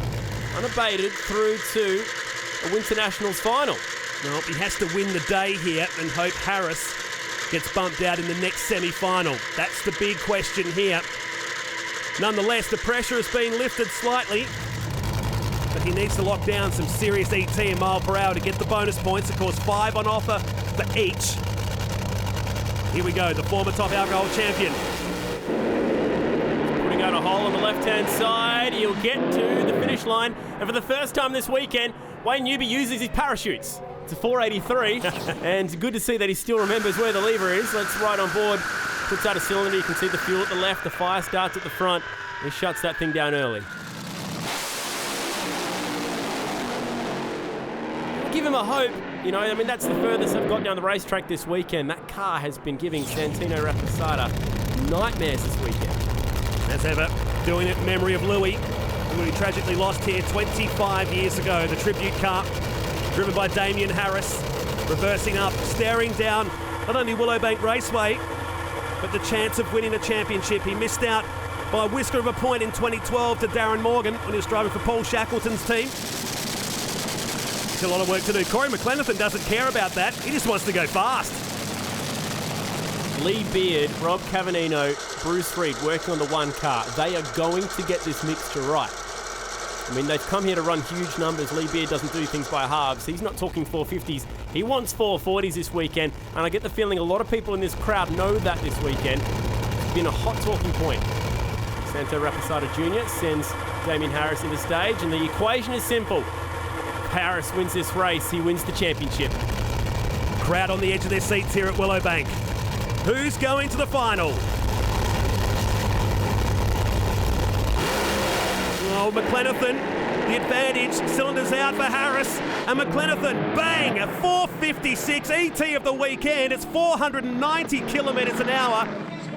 unabated through to a Winternationals final. Well, he has to win the day here and hope Harris gets bumped out in the next semi-final. That's the big question here. Nonetheless, the pressure has been lifted slightly, but he needs to lock down some serious ET in mile per hour to get the bonus points. Of course, 5 on offer for each. Here we go, the former top alcohol champion. Putting out a hole on the left-hand side. He'll get to the finish line. And for the first time this weekend, Wayne Newby uses his parachutes. It's a 483. And good to see that he still remembers where the lever is. Let's ride on board. Puts out a cylinder. You can see the fuel at the left. The fire starts at the front. He shuts that thing down early. Give him a hope. You know, I mean, that's the furthest I've got down the racetrack this weekend. That car has been giving Santino Rapisada nightmares this weekend. As ever, doing it in memory of Louis, who we tragically lost here 25 years ago. The tribute car, driven by Damien Harris, reversing up, staring down not only Willowbank Raceway, but the chance of winning a championship. He missed out by a whisker of a point in 2012 to Darren Morgan when he was driving for Paul Shackleton's team. Still a lot of work to do. Corey McLenathan doesn't care about that. He just wants to go fast. Lee Beard, Rob Cavannino, Bruce Reid working on the one car. They are going to get this mixture right. I mean, they've come here to run huge numbers. Lee Beard doesn't do things by halves. He's not talking 450s. He wants 440s this weekend, and I get the feeling a lot of people in this crowd know that this weekend. It's been a hot talking point. Santo Raposada Jr. sends Damien Harris into stage, and the equation is simple. If Harris wins this race, he wins the championship. Crowd on the edge of their seats here at Willowbank. Who's going to the final? Oh, McLenathan, the advantage, cylinders out for Harris, and McLenathan, bang, a 456 ET of the weekend. It's 490 kilometres an hour,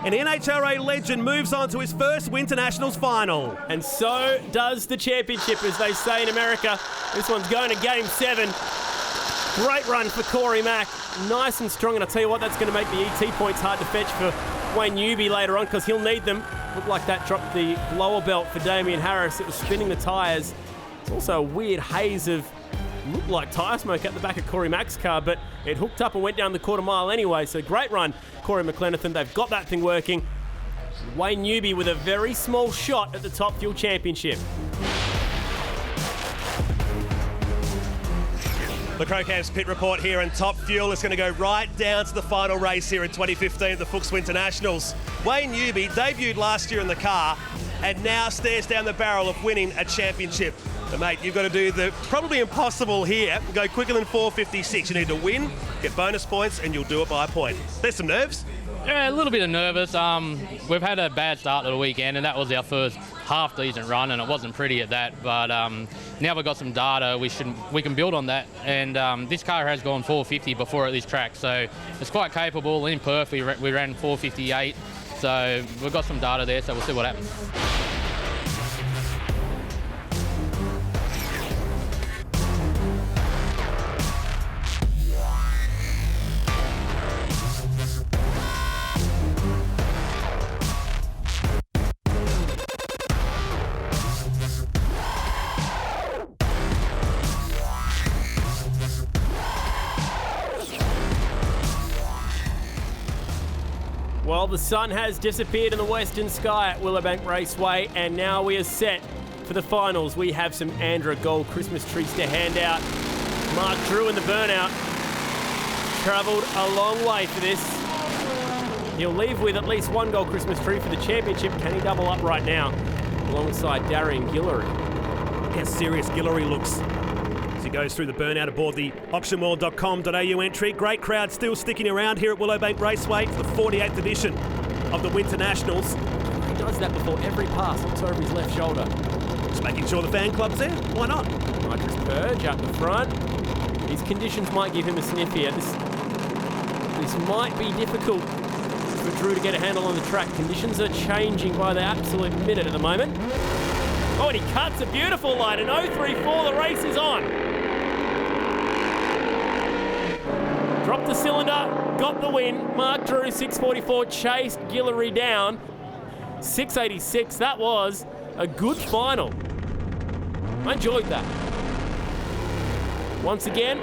and NHRA legend moves on to his first Winternationals final. And so does the championship, as they say in America. This one's going to Game 7. Great run for Corey Mack, nice and strong, and I'll tell you what, that's going to make the ET points hard to fetch for Wayne Newby later on, because he'll need them. Looked like that dropped the blower belt for Damien Harris. It was spinning the tyres. It's also a weird haze of, looked like tyre smoke at the back of Corey Mack's car, but it hooked up and went down the quarter mile anyway, so great run, Corey McLenathan. They've got that thing working. Wayne Newby with a very small shot at the Top Fuel Championship. The Crocam's pit report here, and Top Fuel is going to go right down to the final race here in 2015 at the Fuchs Winternationals. Wayne Newby debuted last year in the car and now stares down the barrel of winning a championship. But mate, you've got to do the probably impossible here. Go quicker than 456. You need to win, get bonus points, and you'll do it by a point. There's some nerves. Yeah, a little bit of nervous. We've had a bad start to the weekend, and that was our first half-decent run, and it wasn't pretty at that. But now we've got some data, we can build on that. And this car has gone 450 before at this track, so it's quite capable. In Perth, we ran 458, so we've got some data there, so we'll see what happens. Well, the sun has disappeared in the western sky at Willowbank Raceway, and now we are set for the finals. We have some ANDRA Gold Christmas trees to hand out. Mark Drew in the burnout travelled a long way for this. He'll leave with at least one Gold Christmas tree for the championship. Can he double up right now? Alongside Darian Guillory. Look how serious Guillory looks as he goes through the burnout aboard the auctionworld.com.au entry. Great crowd still sticking around here at Willowbank Raceway for the 48th edition of the Winternationals. He does that before every pass, looks over his left shoulder. Just making sure the fan club's there. Why not? Nitrous Purge out the front. These conditions might give him a sniff here. This might be difficult for Drew to get a handle on the track. Conditions are changing by the absolute minute at the moment. Oh, and he cuts a beautiful line, an 0.34, the race is on. Dropped the cylinder, got the win. Mark Drew, 6.44, chased Guillory down. 6.86, that was a good final. I enjoyed that. Once again,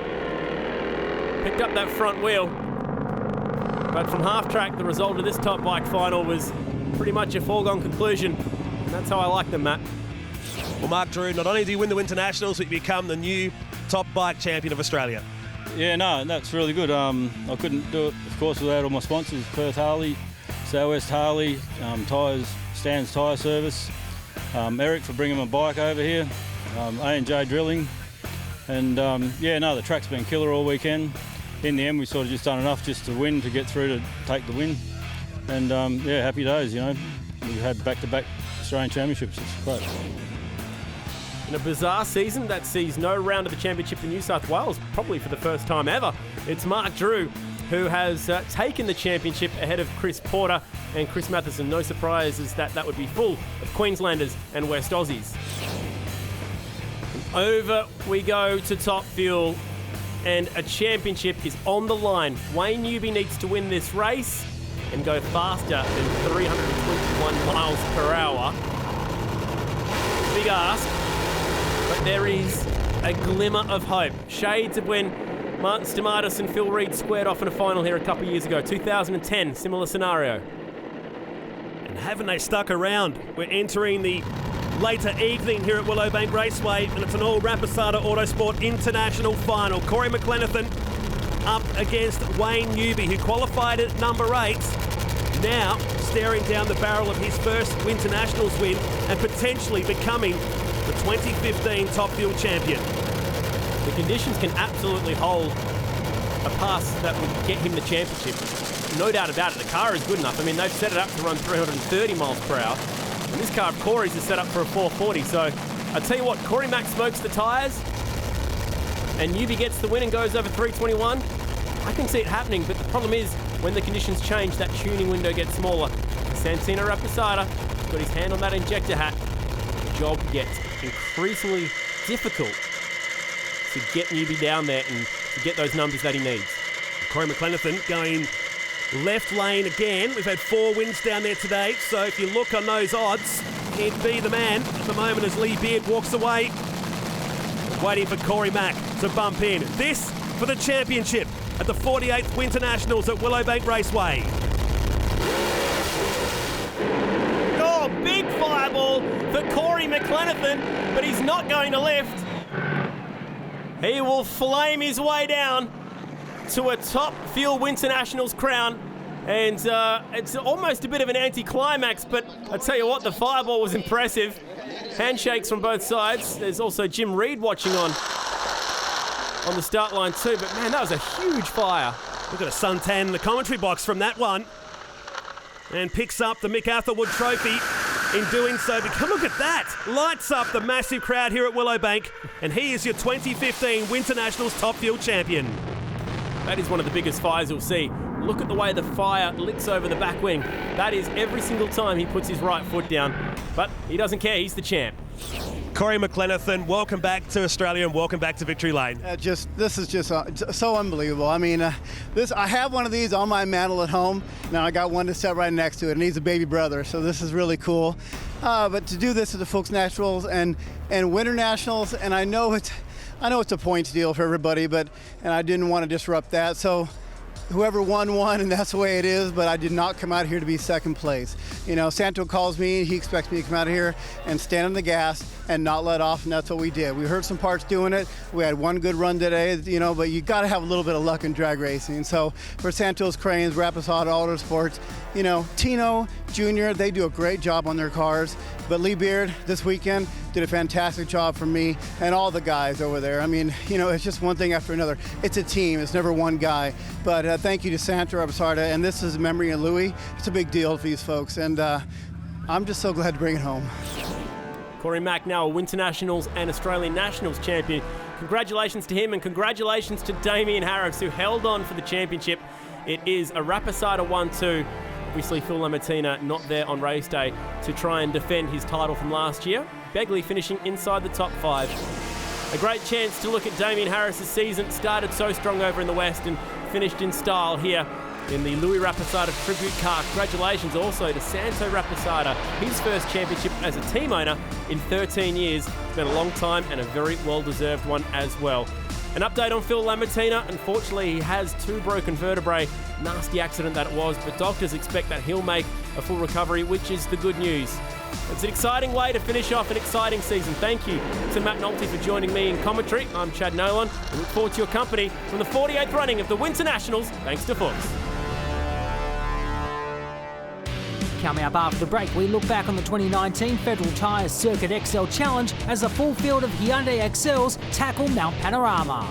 picked up that front wheel. But from half track, the result of this top bike final was pretty much a foregone conclusion. And that's how I like them, Matt. Well, Mark Drew, not only do you win the Winternationals, but you become the new top bike champion of Australia. Yeah, no, that's really good. I couldn't do it, of course, without all my sponsors, Perth Harley, Southwest Harley, Tyres, Stan's Tyre Service, Eric for bringing my bike over here, A&J Drilling, and the track's been killer all weekend. In the end, we sort of just done enough just to win, to get through to take the win, and happy days, you know. We had back-to-back Australian Championships, it's great. In a bizarre season that sees no round of the championship in New South Wales, probably for the first time ever, it's Mark Drew who has taken the championship ahead of Chris Porter and Chris Matheson. No surprises that would be full of Queenslanders and West Aussies. Over we go to Top Fuel, and a championship is on the line. Wayne Newby needs to win this race and go faster than 321 miles per hour. Big ask. But there is a glimmer of hope. Shades of when Martin Stamatis and Phil Reed squared off in a final here a couple of years ago. 2010, similar scenario. And haven't they stuck around? We're entering the later evening here at Willowbank Raceway, and it's an all Rapasada Autosport International final. Corey McLenithan up against Wayne Newby, who qualified at number 8. Now staring down the barrel of his first Winternationals win and potentially becoming the 2015 Top Fuel champion. The conditions can absolutely hold a pass that would get him the championship. No doubt about it, the car is good enough. I mean, they've set it up to run 330 miles per hour. And this car of Corey's is set up for a 440. So I tell you what, Corey Mack smokes the tyres and Newby gets the win and goes over 321. I can see it happening, but the problem is when the conditions change, that tuning window gets smaller. Santino Rapasada got his hand on that injector hat. The job gets increasingly difficult to get Newby down there and to get those numbers that he needs. Corey McLenithan going left lane again. We've had 4 wins down there today, so if you look on those odds, he'd be the man at the moment as Lee Beard walks away. Waiting for Corey Mack to bump in. This for the championship at the 48th Winternationals at Willowbank Raceway. Oh, big fireball for Corey McLenithan, but he's not going to lift. He will flame his way down to a Top Fuel Winternationals crown, and it's almost a bit of an anticlimax, but I tell you what, the fireball was impressive. Handshakes from both sides. There's also Jim Reed watching on the start line too, but man, that was a huge fire. Look at a suntan in the commentary box from that one, and picks up the Mick Athelwood trophy. In doing so, look at that! Lights up the massive crowd here at Willowbank, and he is your 2015 Winternationals Top Fuel champion. That is one of the biggest fires you'll see. Look at the way the fire licks over the back wing. That is every single time he puts his right foot down, but he doesn't care, he's the champ. Corey McLenithan, welcome back to Australia and welcome back to Victory Lane. This is just so unbelievable. I mean, I have one of these on my mantle at home. Now I got one to set right next to it, and he's a baby brother, so this is really cool. But to do this at the Fuchs Nationals and Winter Nationals, and I know it's a points deal for everybody, and I didn't want to disrupt that. So whoever won, and that's the way it is, but I did not come out here to be second place. You know, Santo calls me, he expects me to come out here and stand on the gas and not let off, and that's what we did. We heard some parts doing it. We had one good run today, you know, but you got to have a little bit of luck in drag racing. So for Santos Cranes, Rapasada Autosports, you know, Tino Jr., they do a great job on their cars, but Lee Beard this weekend did a fantastic job for me and all the guys over there. I mean, you know, it's just one thing after another. It's a team, it's never one guy. But thank you to Santa Rapasada, and this is a memory of Louis. It's a big deal for these folks, and I'm just so glad to bring it home. Corey Mack, now a Winter Nationals and Australian Nationals champion. Congratulations to him, and congratulations to Damien Harris, who held on for the championship. It is a Rapasada 1-2. Obviously, Phil Lamattina not there on race day to try and defend his title from last year. Begley finishing inside the top 5. A great chance to look at Damien Harris's season. Started so strong over in the West and finished in style here in the Louis Rapasada tribute car. Congratulations also to Santo Rapasada, his first championship as a team owner in 13 years. It's been a long time and a very well-deserved one as well. An update on Phil Lamattina. Unfortunately, he has 2 broken vertebrae. Nasty accident that it was, but doctors expect that he'll make a full recovery, which is the good news. It's an exciting way to finish off an exciting season. Thank you to Matt Nolte for joining me in commentary. I'm Chad Nolan. I look forward to your company from the 48th running of the Winter Nationals, thanks to Fuchs. Coming up after the break, we look back on the 2019 Federal Tyres Circuit XL Challenge as a full field of Hyundai XLs tackle Mount Panorama.